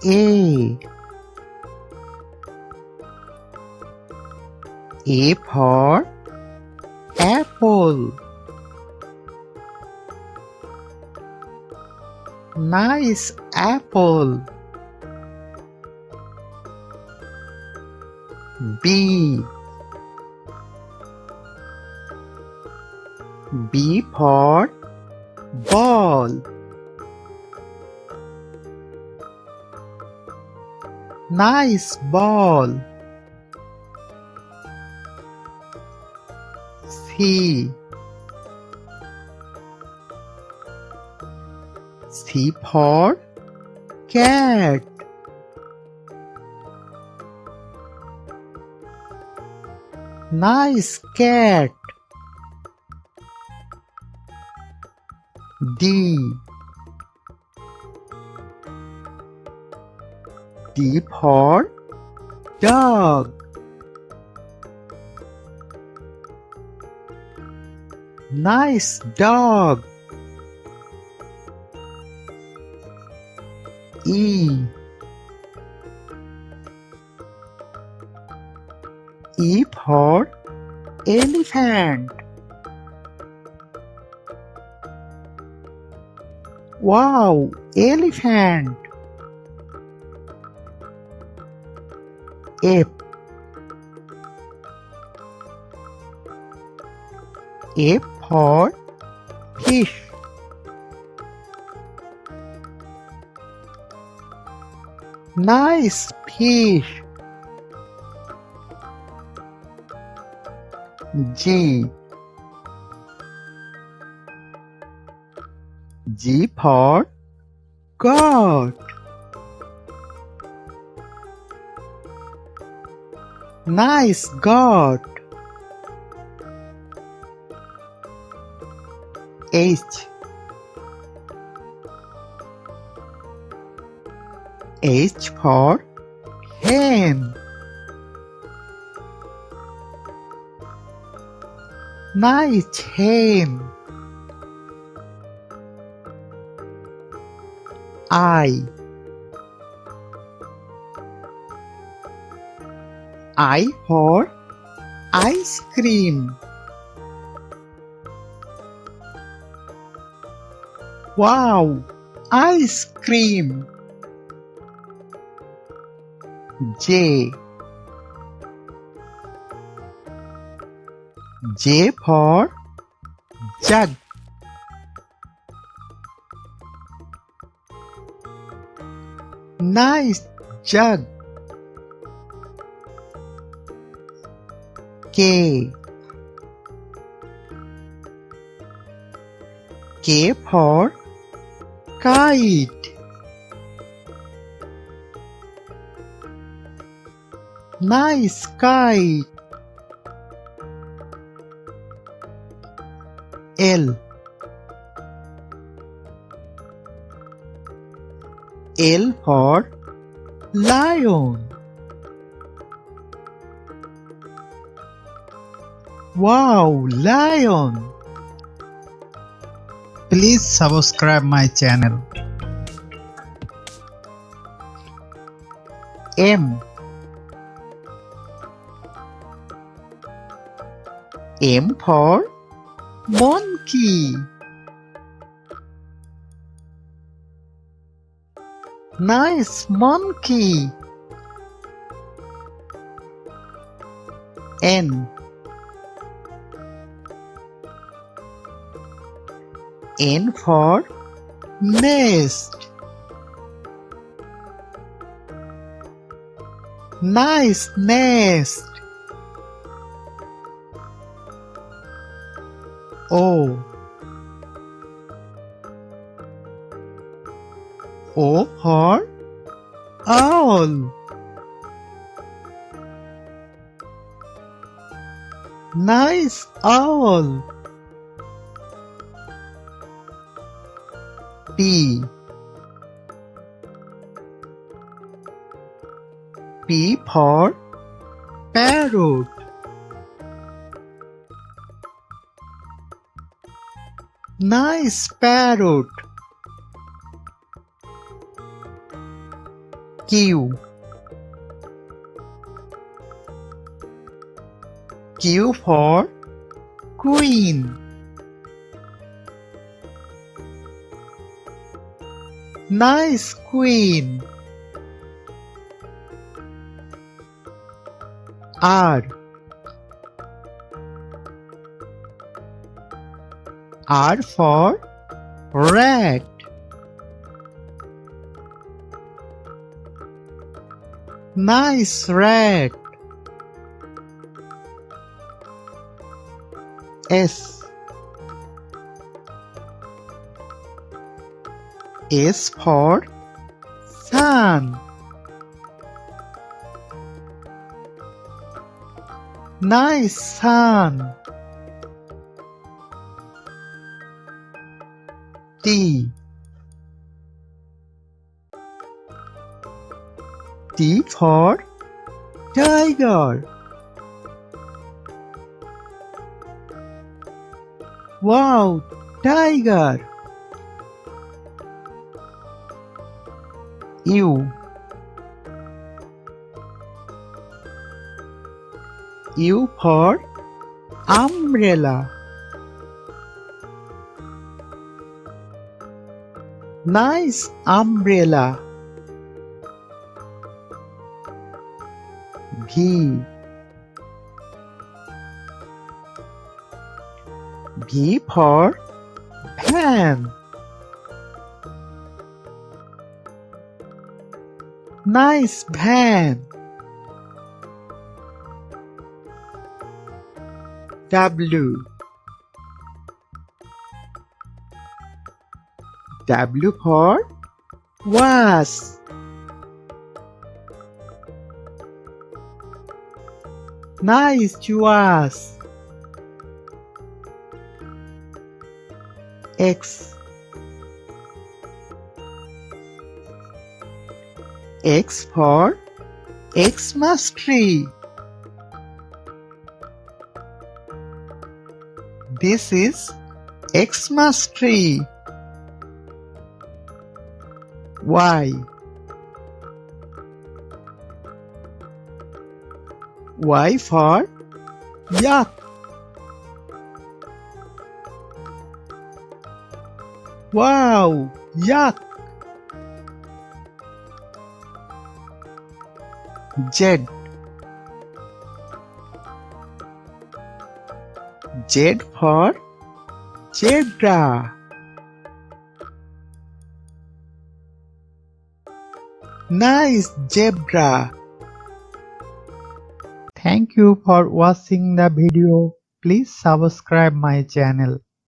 A. A for apple. Nice apple. B. B for ball. Nice ball. C. C for cat. Nice cat. D. D for dog. Nice dog. E. E for elephant. Wow, elephant. F. F for fish. Nice fish. G. G for goat. Nice goat. H. H for hen. Nice hen. I. I for ice cream. Wow, ice cream. J. J for jug. Nice jug. K. K for kite. Nice kite. L. L for lion. Wow, lion. Please subscribe my channel. M. M for monkey. Nice monkey. N. N for nest. Nice nest. O. O for owl. Nice owl. P. P for parrot. Nice parrot. Q. Q for Queen. Nice queen. R. R for rat. Nice rat. S. S for sun. Nice sun. T. T for tiger. Wow, tiger. U. U for umbrella. Nice umbrella. V. V for van. Nice van. W. W for was. Nice was. X. X for Xmas tree. This is Xmas tree. Y. Y for yak. Wow, yak. Z. Z for zebra. Nice zebra. Thank you for watching the video. Please subscribe my channel.